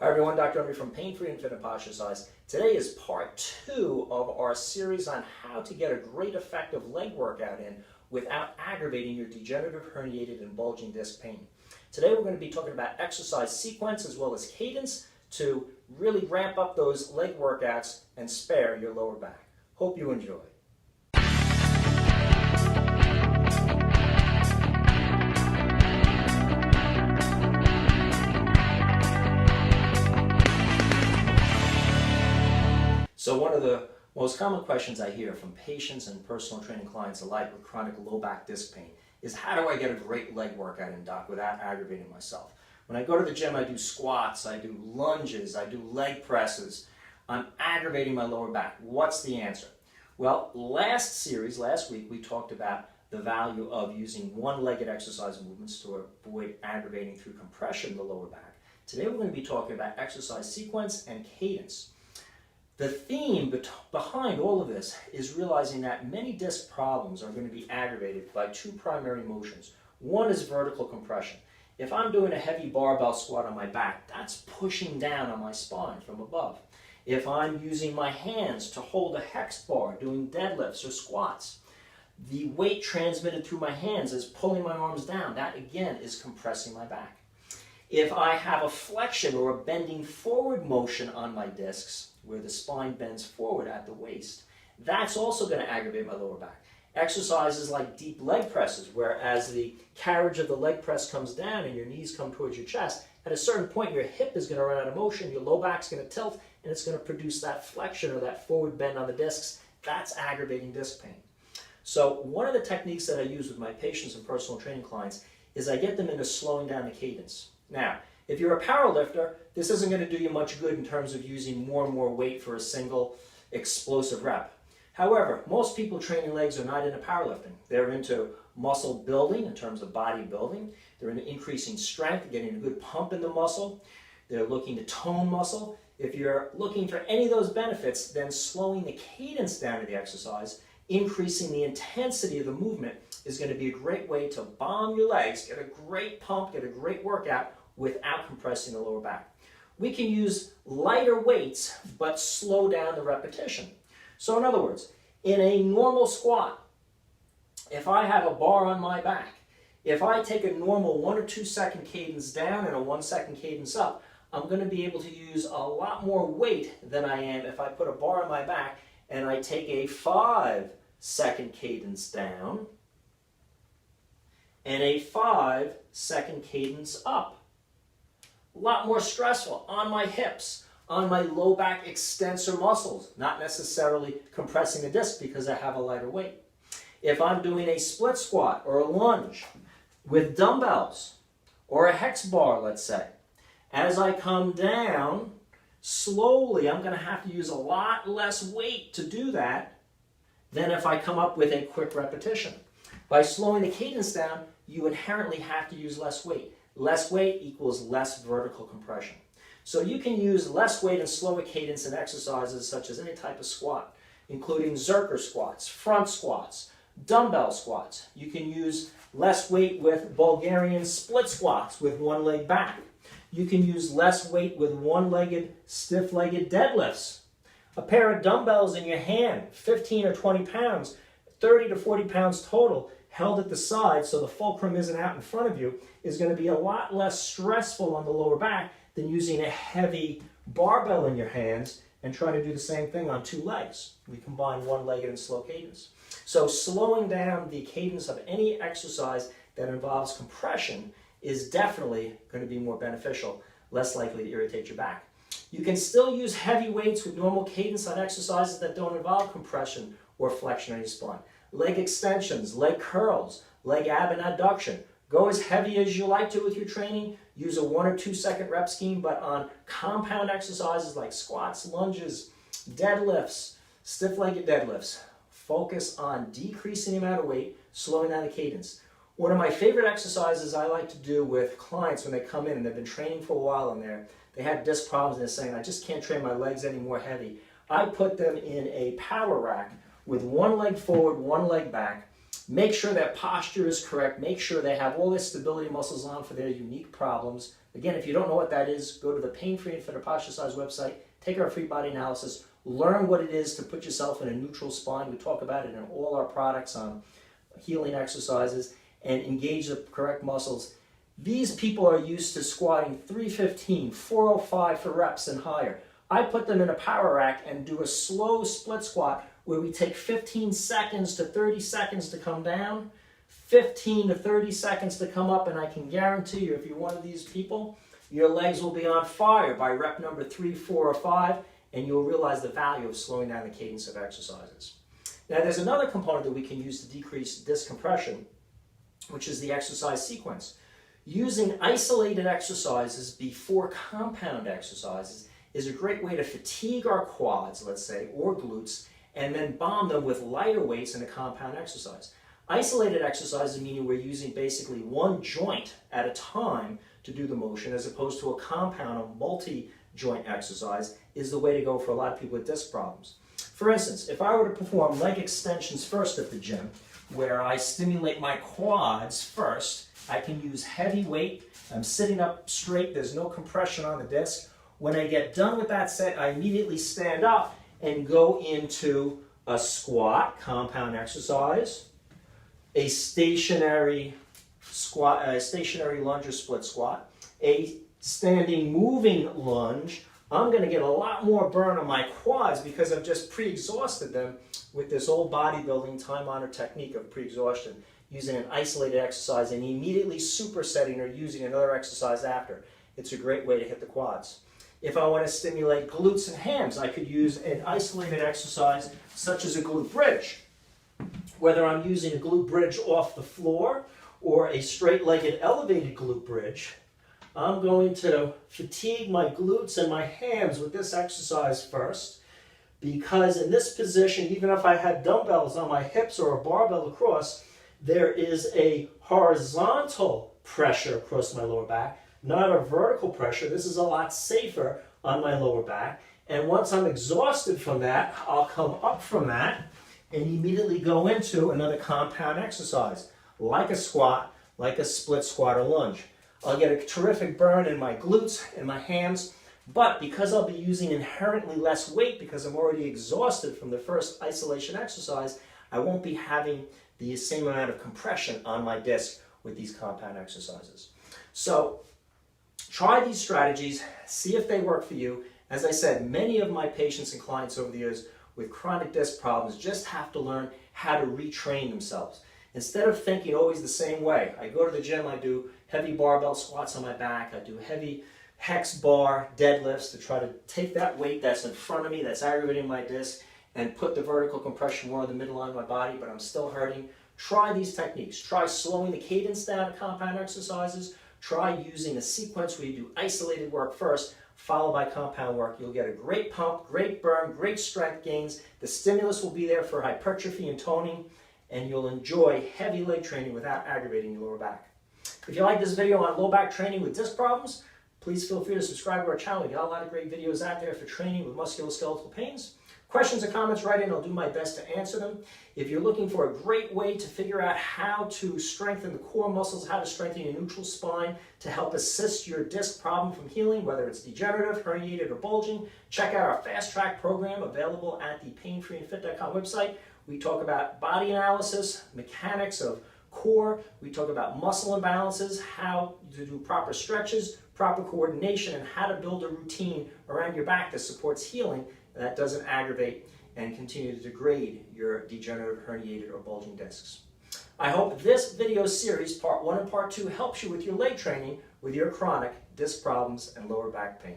Hi everyone, Dr. Omri from Pain Free and Fit and Posture Size. Today is part 2 of our series on how to get a great effective leg workout in without aggravating your degenerative herniated and bulging disc pain. Today we're going to be talking about exercise sequence as well as cadence to really ramp up those leg workouts and spare your lower back. Hope you enjoy. So one of the most common questions I hear from patients and personal training clients alike with chronic low back disc pain is, how do I get a great leg workout in, doc, without aggravating myself? When I go to the gym, I do squats, I do lunges, I do leg presses. I'm aggravating my lower back. What's the answer? Well, last week, we talked about the value of using one-legged exercise movements to avoid aggravating through compression the lower back. Today we're going to be talking about exercise sequence and cadence. The theme behind all of this is realizing that many disc problems are going to be aggravated by two primary motions. One is vertical compression. If I'm doing a heavy barbell squat on my back, that's pushing down on my spine from above. If I'm using my hands to hold a hex bar, doing deadlifts or squats, the weight transmitted through my hands is pulling my arms down. That again is compressing my back. If I have a flexion or a bending forward motion on my discs, where the spine bends forward at the waist, that's also going to aggravate my lower back. Exercises like deep leg presses, where as the carriage of the leg press comes down and your knees come towards your chest, at a certain point your hip is going to run out of motion, your low back's going to tilt, and it's going to produce that flexion or that forward bend on the discs. That's aggravating disc pain. So one of the techniques that I use with my patients and personal training clients is I get them into slowing down the cadence. Now, if you're a power lifter, this isn't going to do you much good in terms of using more and more weight for a single explosive rep. However, most people training legs are not into powerlifting. They're into muscle building in terms of body building. They're into increasing strength, getting a good pump in the muscle. They're looking to tone muscle. If you're looking for any of those benefits, then slowing the cadence down of the exercise, increasing the intensity of the movement is going to be a great way to bomb your legs, get a great pump, get a great workout without compressing the lower back. We can use lighter weights but slow down the repetition. So in other words, in a normal squat, if I have a bar on my back, if I take a normal 1 or 2 second cadence down and a 1 second cadence up, I'm going to be able to use a lot more weight than I am if I put a bar on my back and I take a 5 second cadence down and a 5 second cadence up. A lot more stressful on my hips, on my low back extensor muscles, not necessarily compressing the disc because I have a lighter weight. If I'm doing a split squat or a lunge with dumbbells or a hex bar, let's say, as I come down, slowly I'm going to have to use a lot less weight to do that than if I come up with a quick repetition. By slowing the cadence down, you inherently have to use less weight. Less weight equals less vertical compression. So you can use less weight and slower cadence in exercises such as any type of squat, including Zercher squats, front squats, dumbbell squats. You can use less weight with Bulgarian split squats with one leg back. You can use less weight with one-legged, stiff-legged deadlifts. A pair of dumbbells in your hand, 15 or 20 pounds, 30 to 40 pounds total, held at the side so the fulcrum isn't out in front of you, is going to be a lot less stressful on the lower back than using a heavy barbell in your hands and trying to do the same thing on 2 legs. We combine one-legged and slow cadence. So slowing down the cadence of any exercise that involves compression is definitely going to be more beneficial, less likely to irritate your back. You can still use heavy weights with normal cadence on exercises that don't involve compression or flexion on your spine. Leg extensions, leg curls, leg ab and adduction. Go as heavy as you like to with your training. Use a 1 or 2 second rep scheme, but on compound exercises like squats, lunges, deadlifts, stiff-legged deadlifts, focus on decreasing the amount of weight, slowing down the cadence. One of my favorite exercises I like to do with clients when they come in and they've been training for a while and they have disc problems and they're saying, I just can't train my legs any more heavy. I put them in a power rack with one leg forward, one leg back, Make sure that posture is correct. Make sure they have all their stability muscles on for their unique problems. Again, if you don't know what that is, go to the Pain Free and Fitter Posturcise website, take our free body analysis, learn what it is to put yourself in a neutral spine. We talk about it in all our products on healing exercises, and engage the correct muscles. These people are used to squatting 315, 405 for reps and higher. I put them in a power rack and do a slow split squat where we take 15 seconds to 30 seconds to come down, 15 to 30 seconds to come up, and I can guarantee you if you're one of these people, your legs will be on fire by rep number 3, 4, or 5, and you'll realize the value of slowing down the cadence of exercises. Now there's another component that we can use to decrease disc compression, which is the exercise sequence. Using isolated exercises before compound exercises is a great way to fatigue our quads, let's say, or glutes, and then bomb them with lighter weights in a compound exercise. Isolated exercises meaning we're using basically one joint at a time to do the motion, as opposed to a compound, a multi-joint exercise is the way to go for a lot of people with disc problems. For instance, if I were to perform leg extensions first at the gym, where I stimulate my quads first, I can use heavy weight. I'm sitting up straight, there's no compression on the disc. When I get done with that set, I immediately stand up and go into a squat, compound exercise, a stationary squat, a stationary lunge or split squat, a standing moving lunge. I'm going to get a lot more burn on my quads because I've just pre-exhausted them with this old bodybuilding time-honored technique of pre-exhaustion, using an isolated exercise and immediately supersetting or using another exercise after. It's a great way to hit the quads. If I want to stimulate glutes and hams, I could use an isolated exercise such as a glute bridge. Whether I'm using a glute bridge off the floor or a straight-legged elevated glute bridge, I'm going to fatigue my glutes and my hams with this exercise first, because in this position, even if I had dumbbells on my hips or a barbell across, there is a horizontal pressure across my lower back, not a vertical pressure. This is a lot safer on my lower back. And once I'm exhausted from that, I'll come up from that and immediately go into another compound exercise, like a squat, like a split squat or lunge. I'll get a terrific burn in my glutes and my hams, but because I'll be using inherently less weight because I'm already exhausted from the first isolation exercise, I won't be having the same amount of compression on my disc with these compound exercises. So try these strategies, see if they work for you. As I said, many of my patients and clients over the years with chronic disc problems just have to learn how to retrain themselves. Instead of thinking always the same way, I go to the gym, I do heavy barbell squats on my back, I do heavy hex bar deadlifts to try to take that weight that's in front of me, that's aggravating my disc, and put the vertical compression more in the midline of my body, but I'm still hurting. Try these techniques. Try slowing the cadence down of compound exercises. Try using a sequence where you do isolated work first, followed by compound work. You'll get a great pump, great burn, great strength gains. The stimulus will be there for hypertrophy and toning, and you'll enjoy heavy leg training without aggravating your lower back. If you like this video on low back training with disc problems, please feel free to subscribe to our channel. We got a lot of great videos out there for training with musculoskeletal pains. Questions or comments, write in. I'll do my best to answer them. If you're looking for a great way to figure out how to strengthen the core muscles, how to strengthen your neutral spine to help assist your disc problem from healing, whether it's degenerative, herniated, or bulging, check out our Fast Track program available at the painfreeandfit.com website. We talk about body analysis, mechanics of core. We talk about muscle imbalances, how to do proper stretches, proper coordination, and how to build a routine around your back that supports healing that doesn't aggravate and continue to degrade your degenerative, herniated, or bulging discs. I hope this video series, part 1 and part 2, helps you with your leg training with your chronic disc problems and lower back pain.